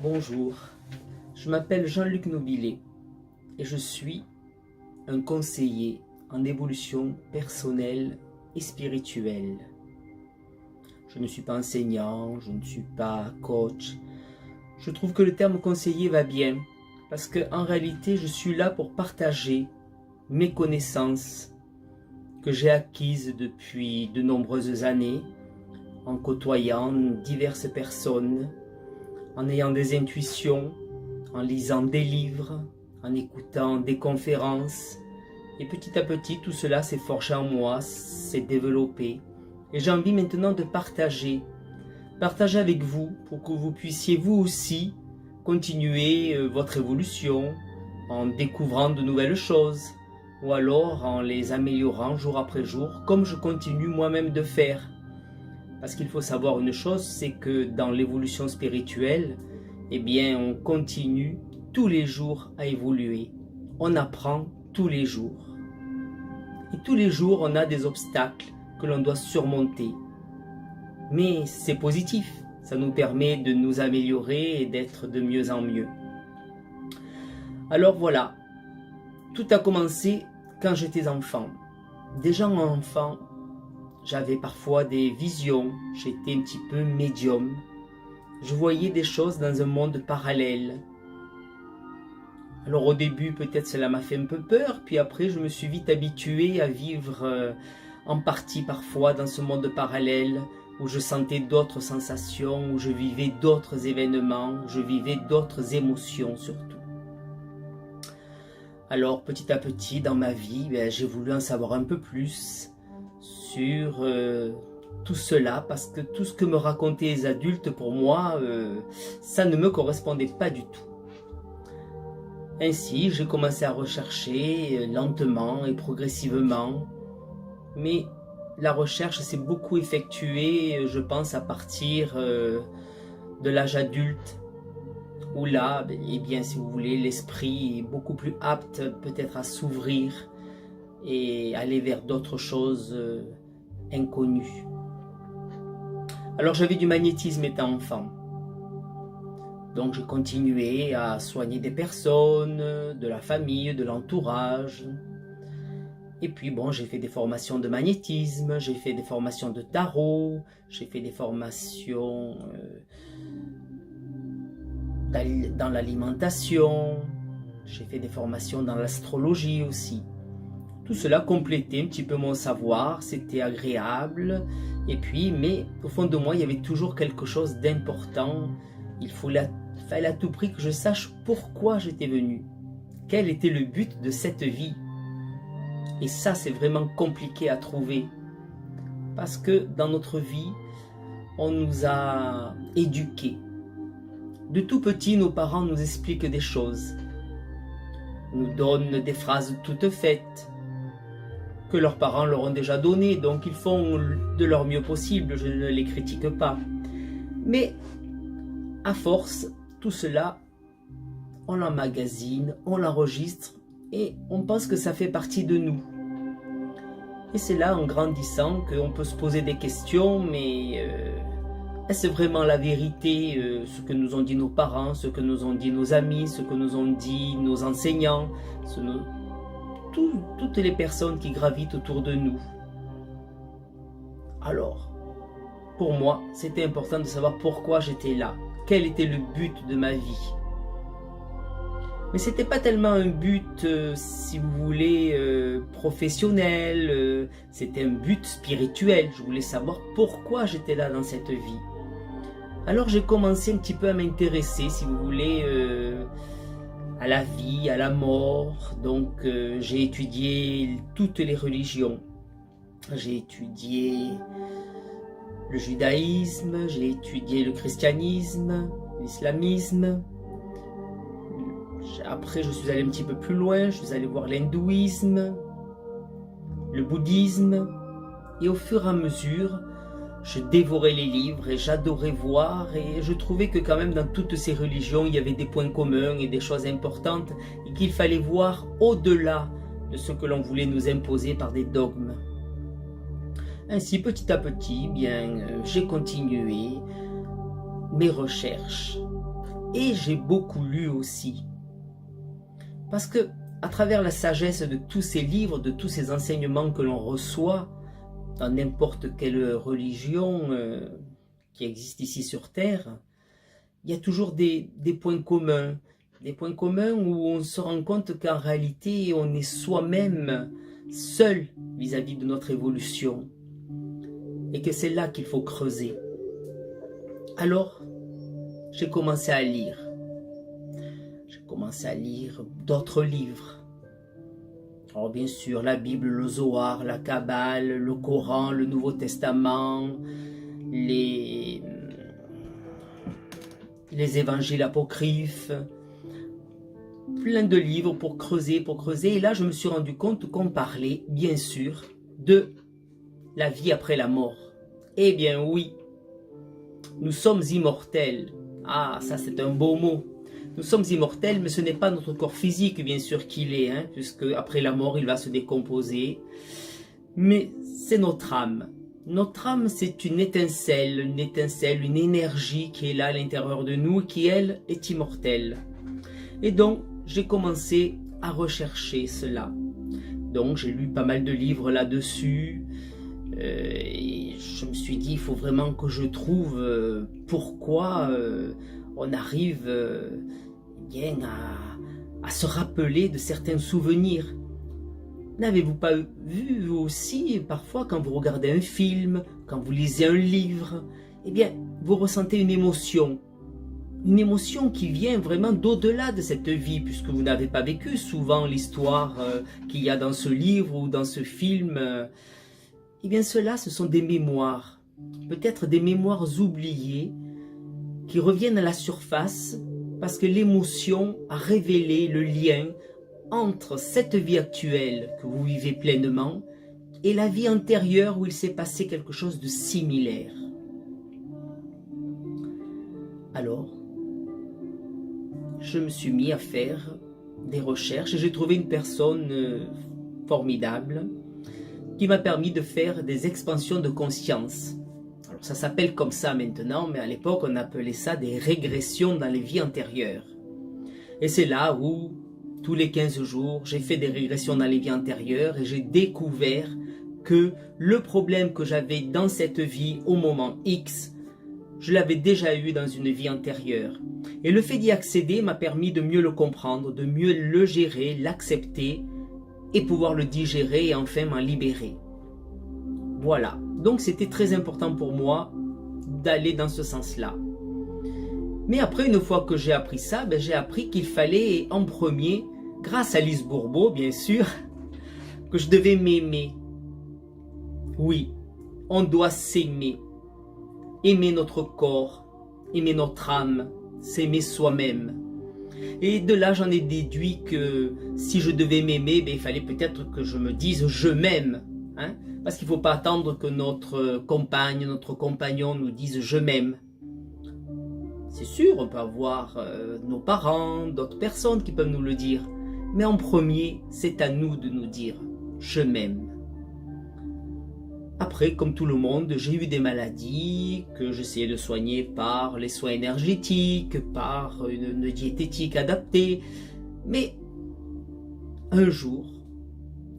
Bonjour, je m'appelle Jean-Luc Nobilet et je suis un conseiller en évolution personnelle et spirituelle. Je ne suis pas enseignant, je ne suis pas coach. Je trouve que le terme conseiller va bien parce qu'en réalité, je suis là pour partager mes connaissances que j'ai acquises depuis de nombreuses années en côtoyant diverses personnes, en ayant des intuitions, en lisant des livres, en écoutant des conférences. Et petit à petit, tout cela s'est forgé en moi, s'est développé. Et j'ai envie maintenant de partager avec vous pour que vous puissiez vous aussi continuer votre évolution en découvrant de nouvelles choses ou alors en les améliorant jour après jour, comme je continue moi-même de faire. Parce qu'il faut savoir une chose, c'est que dans l'évolution spirituelle, eh bien, on continue tous les jours à évoluer. On apprend tous les jours. Et tous les jours, on a des obstacles que l'on doit surmonter. Mais c'est positif, ça nous permet de nous améliorer et d'être de mieux en mieux. Alors voilà, tout a commencé quand j'étais enfant. Déjà enfant, j'avais parfois des visions, j'étais un petit peu médium. Je voyais des choses dans un monde parallèle. Alors au début, peut-être cela m'a fait un peu peur, puis après je me suis vite habitué à vivre en partie parfois dans ce monde parallèle, où je sentais d'autres sensations, où je vivais d'autres événements, où je vivais d'autres émotions surtout. Alors petit à petit dans ma vie, j'ai voulu en savoir un peu plus sur tout cela, parce que tout ce que me racontaient les adultes, pour moi, ça ne me correspondait pas du tout. Ainsi, j'ai commencé à rechercher lentement et progressivement, mais la recherche s'est beaucoup effectuée, je pense, à partir de l'âge adulte, où là, eh bien, si vous voulez, l'esprit est beaucoup plus apte peut-être à s'ouvrir et aller vers d'autres choses inconnues. Alors j'avais du magnétisme étant enfant. Donc j'ai continué à soigner des personnes, de la famille, de l'entourage. Et puis bon, j'ai fait des formations de magnétisme, j'ai fait des formations de tarot, j'ai fait des formations dans l'alimentation, j'ai fait des formations dans l'astrologie aussi. Tout cela complétait un petit peu mon savoir, c'était agréable. Et puis, mais au fond de moi, il y avait toujours quelque chose d'important. Il fallait à tout prix que je sache pourquoi j'étais venu. Quel était le but de cette vie? Et ça, c'est vraiment compliqué à trouver. Parce que dans notre vie, on nous a éduqués. De tout petit, nos parents nous expliquent des choses. Nous donnent des phrases toutes faites que leurs parents leur ont déjà données, donc ils font de leur mieux possible, je ne les critique pas. Mais à force, tout cela, on l'emmagasine, on l'enregistre et on pense que ça fait partie de nous. Et c'est là, en grandissant, qu'on peut se poser des questions, mais est-ce vraiment la vérité, ce que nous ont dit nos parents, ce que nous ont dit nos amis, ce que nous ont dit nos enseignants, toutes les personnes qui gravitent autour de nous? Alors, pour moi, c'était important de savoir pourquoi j'étais là, quel était le but de ma vie. Mais c'était pas tellement un but, si vous voulez, professionnel, c'était un but spirituel. Je voulais savoir pourquoi j'étais là dans cette vie. Alors j'ai commencé un petit peu à m'intéresser, si vous voulez, à la vie, à la mort. Donc j'ai étudié toutes les religions. J'ai étudié le judaïsme, j'ai étudié le christianisme, l'islamisme. Après, je suis allé un petit peu plus loin, je suis allé voir l'hindouisme, le bouddhisme. Et au fur et à mesure, je dévorais les livres et j'adorais voir. Et je trouvais que quand même dans toutes ces religions, il y avait des points communs et des choses importantes. Et qu'il fallait voir au-delà de ce que l'on voulait nous imposer par des dogmes. Ainsi, petit à petit, j'ai continué mes recherches. Et j'ai beaucoup lu aussi. Parce que à travers la sagesse de tous ces livres, de tous ces enseignements que l'on reçoit dans n'importe quelle religion qui existe ici sur Terre, il y a toujours des points communs. Des points communs où on se rend compte qu'en réalité, on est soi-même seul vis-à-vis de notre évolution. Et que c'est là qu'il faut creuser. Alors, j'ai commencé à lire. J'ai commencé à lire d'autres livres. Alors bien sûr, la Bible, le Zohar, la Kabbale, le Coran, le Nouveau Testament, les évangiles apocryphes, plein de livres pour creuser. Et là, je me suis rendu compte qu'on parlait, bien sûr, de la vie après la mort. Eh bien oui, nous sommes immortels. Ah, ça c'est un beau mot. Nous sommes immortels, mais ce n'est pas notre corps physique, bien sûr, qu'il est, hein, puisque après la mort, il va se décomposer. Mais c'est notre âme. Notre âme, c'est une étincelle, une énergie qui est là à l'intérieur de nous, qui, elle, est immortelle. Et donc, j'ai commencé à rechercher cela. Donc, j'ai lu pas mal de livres là-dessus. Et je me suis dit, il faut vraiment que je trouve pourquoi on arrive bien à se rappeler de certains souvenirs. N'avez-vous pas vu aussi, parfois, quand vous regardez un film, quand vous lisez un livre, eh bien, vous ressentez une émotion qui vient vraiment d'au-delà de cette vie, puisque vous n'avez pas vécu souvent l'histoire qu'il y a dans ce livre ou dans ce film. Eh bien, cela, ce sont des mémoires, peut-être des mémoires oubliées, qui reviennent à la surface, parce que l'émotion a révélé le lien entre cette vie actuelle que vous vivez pleinement et la vie antérieure où il s'est passé quelque chose de similaire. Alors, je me suis mis à faire des recherches et j'ai trouvé une personne formidable qui m'a permis de faire des expansions de conscience. Alors ça s'appelle comme ça maintenant, mais à l'époque on appelait ça des régressions dans les vies antérieures. Et c'est là où, tous les 15 jours, j'ai fait des régressions dans les vies antérieures et j'ai découvert que le problème que j'avais dans cette vie au moment X, je l'avais déjà eu dans une vie antérieure. Et le fait d'y accéder m'a permis de mieux le comprendre, de mieux le gérer, l'accepter et pouvoir le digérer et enfin m'en libérer. Voilà. Donc c'était très important pour moi d'aller dans ce sens-là. Mais après, une fois que j'ai appris ça, j'ai appris qu'il fallait en premier, grâce à Lise Bourbeau bien sûr, que je devais m'aimer. Oui, on doit s'aimer. Aimer notre corps, aimer notre âme, s'aimer soi-même. Et de là, j'en ai déduit que si je devais m'aimer, il fallait peut-être que je me dise « je m'aime hein ». Parce qu'il ne faut pas attendre que notre compagne, notre compagnon nous dise « je m'aime ». C'est sûr, on peut avoir nos parents, d'autres personnes qui peuvent nous le dire. Mais en premier, c'est à nous de nous dire « je m'aime ». Après, comme tout le monde, j'ai eu des maladies que j'essayais de soigner par les soins énergétiques, par une diététique adaptée. Mais un jour,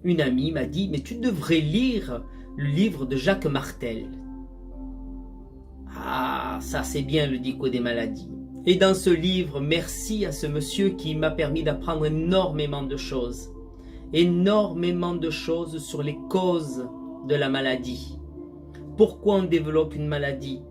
une amie m'a dit « mais tu devrais lire le livre de Jacques Martel ». Ah, ça c'est bien le dico des maladies. Et dans ce livre, merci à ce monsieur qui m'a permis d'apprendre énormément de choses. Énormément de choses sur les causes de la maladie. Pourquoi on développe une maladie?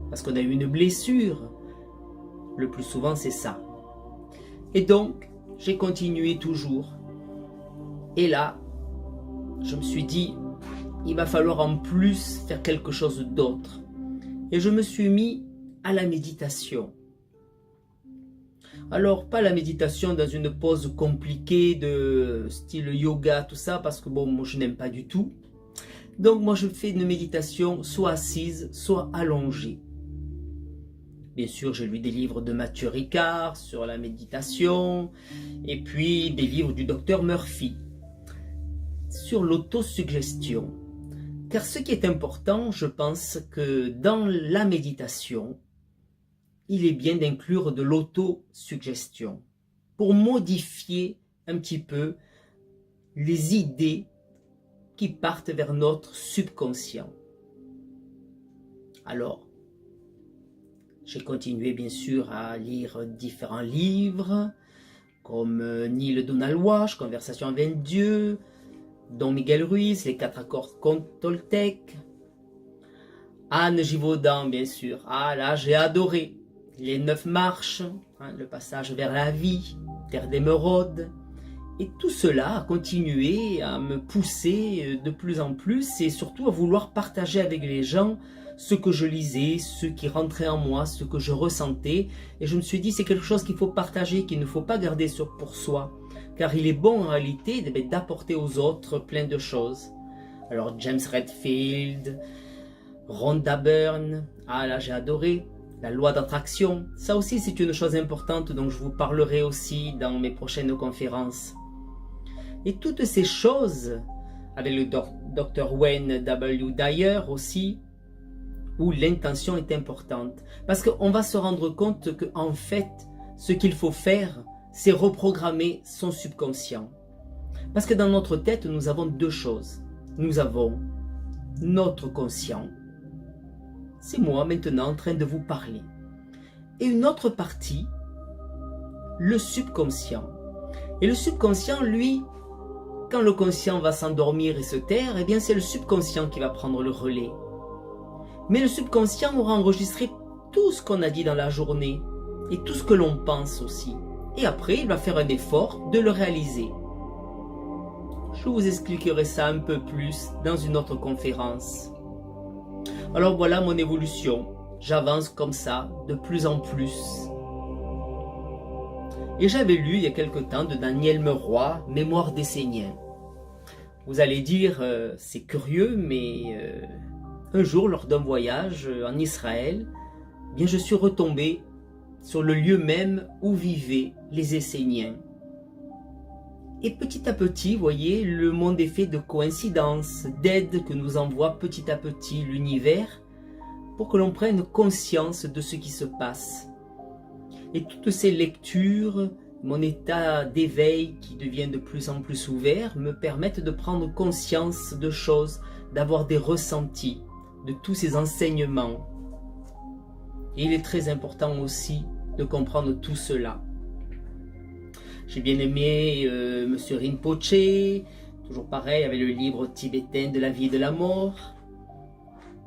Parce qu'on a eu une blessure. Le plus souvent, c'est ça. Et donc, j'ai continué toujours. Et là, je me suis dit, il va falloir en plus faire quelque chose d'autre. Et je me suis mis à la méditation. Alors, pas la méditation dans une pose compliquée de style yoga, tout ça, parce que bon, moi je n'aime pas du tout. Donc moi je fais une méditation soit assise, soit allongée. Bien sûr, j'ai lu des livres de Mathieu Ricard sur la méditation, et puis des livres du docteur Murphy sur l'autosuggestion. Car ce qui est important, je pense que dans la méditation, il est bien d'inclure de l'autosuggestion pour modifier un petit peu les idées qui partent vers notre subconscient. Alors, j'ai continué bien sûr à lire différents livres, comme Neil Donald Walsh, Conversation avec Dieu, Don Miguel Ruiz, Les 4 accords Toltec, Anne Givaudan bien sûr. Ah là, j'ai adoré les 9 marches, le passage vers la vie, Terre d'émeraude. Et tout cela a continué à me pousser de plus en plus et surtout à vouloir partager avec les gens ce que je lisais, ce qui rentrait en moi, ce que je ressentais. Et je me suis dit, c'est quelque chose qu'il faut partager, qu'il ne faut pas garder pour soi. Car il est bon en réalité d'apporter aux autres plein de choses. Alors James Redfield, Rhonda Byrne, ah là j'ai adoré. La loi d'attraction, ça aussi c'est une chose importante dont je vous parlerai aussi dans mes prochaines conférences. Et toutes ces choses, avec le Dr. Wayne W. Dyer aussi, où l'intention est importante. Parce qu'on va se rendre compte qu'en fait, ce qu'il faut faire, c'est reprogrammer son subconscient. Parce que dans notre tête, nous avons 2 choses. Nous avons notre conscient. C'est moi maintenant en train de vous parler. Et une autre partie, le subconscient. Et le subconscient, lui, quand le conscient va s'endormir et se taire, eh bien c'est le subconscient qui va prendre le relais. Mais le subconscient aura enregistré tout ce qu'on a dit dans la journée et tout ce que l'on pense aussi. Et après, il va faire un effort de le réaliser. Je vous expliquerai ça un peu plus dans une autre conférence. Alors voilà mon évolution. J'avance comme ça, de plus en plus. Et j'avais lu il y a quelque temps de Daniel Meroy, Mémoire d'Essénien. Vous allez dire, c'est curieux, mais un jour, lors d'un voyage en Israël, eh bien, je suis retombé sur le lieu même où vivaient les Esséniens. Et petit à petit, vous voyez, le monde est fait de coïncidences, d'aides que nous envoie petit à petit l'univers pour que l'on prenne conscience de ce qui se passe. Et toutes ces lectures, mon état d'éveil qui devient de plus en plus ouvert, me permettent de prendre conscience de choses, d'avoir des ressentis, de tous ces enseignements. Et il est très important aussi de comprendre tout cela. J'ai bien aimé M. Rinpoche, toujours pareil, avec le livre tibétain de la vie et de la mort.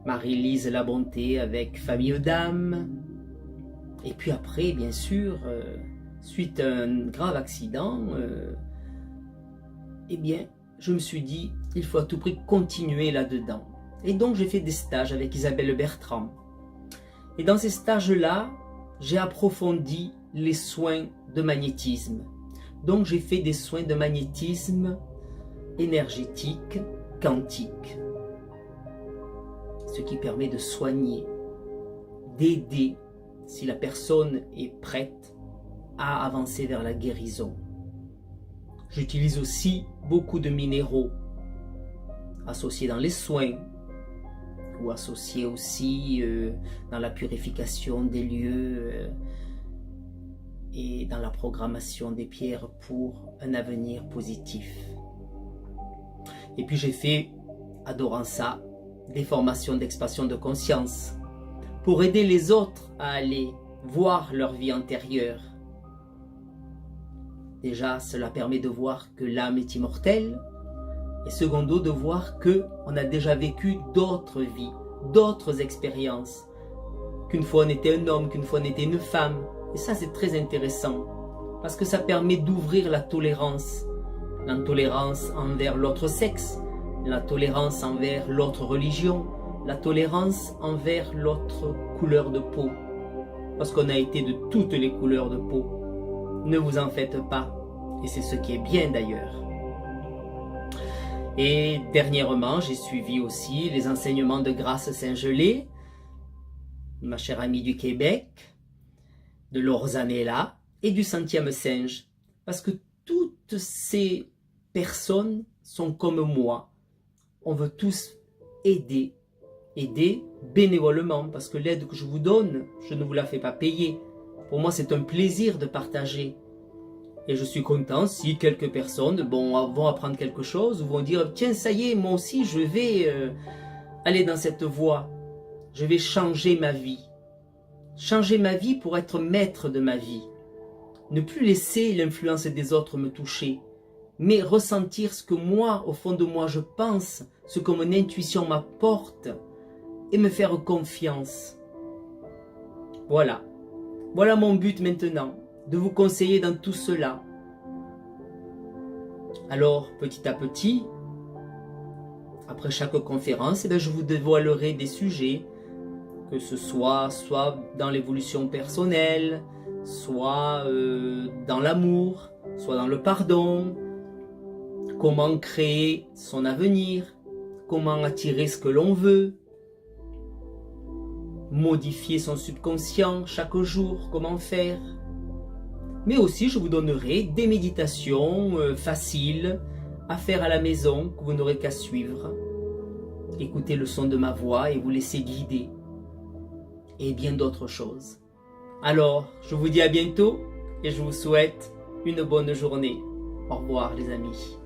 Marie-Lise La Bonté avec Famille d'âme. Et puis après, bien sûr, suite à un grave accident, eh bien, je me suis dit, il faut à tout prix continuer là-dedans. Et donc, j'ai fait des stages avec Isabelle Bertrand. Et dans ces stages-là, j'ai approfondi les soins de magnétisme. Donc, j'ai fait des soins de magnétisme énergétique, quantique. Ce qui permet de soigner, d'aider, si la personne est prête à avancer vers la guérison. J'utilise aussi beaucoup de minéraux associés dans les soins ou associés aussi dans la purification des lieux et dans la programmation des pierres pour un avenir positif. Et puis j'ai fait, adorant ça, des formations d'expansion de conscience pour aider les autres à aller voir leur vie antérieure. Déjà, cela permet de voir que l'âme est immortelle, et secondo, de voir qu'on a déjà vécu d'autres vies, d'autres expériences, qu'une fois on était un homme, qu'une fois on était une femme. Et ça, c'est très intéressant, parce que ça permet d'ouvrir la tolérance envers l'autre sexe, la tolérance envers l'autre religion, la tolérance envers l'autre couleur de peau, parce qu'on a été de toutes les couleurs de peau. Ne vous en faites pas, et c'est ce qui est bien d'ailleurs. Et dernièrement, j'ai suivi aussi les enseignements de Grâce Saint-Gelais, ma chère amie du Québec, de l'Orzanella et du Centième Singe, parce que toutes ces personnes sont comme moi. On veut tous aider bénévolement, parce que l'aide que je vous donne, je ne vous la fais pas payer. Pour moi, c'est un plaisir de partager. Et je suis content si quelques personnes vont apprendre quelque chose ou vont dire « Tiens, ça y est, moi aussi, je vais aller dans cette voie. Je vais changer ma vie. » Changer ma vie pour être maître de ma vie. Ne plus laisser l'influence des autres me toucher, mais ressentir ce que moi, au fond de moi, je pense, ce que mon intuition m'apporte, et me faire confiance. Voilà. Voilà mon but maintenant, de vous conseiller dans tout cela. Alors, petit à petit, après chaque conférence, je vous dévoilerai des sujets, que ce soit dans l'évolution personnelle, soit dans l'amour, soit dans le pardon, comment créer son avenir, comment attirer ce que l'on veut, modifier son subconscient chaque jour, comment faire. Mais aussi, je vous donnerai des méditations faciles à faire à la maison que vous n'aurez qu'à suivre. Écoutez le son de ma voix et vous laisser guider. Et bien d'autres choses. Alors, je vous dis à bientôt et je vous souhaite une bonne journée. Au revoir les amis.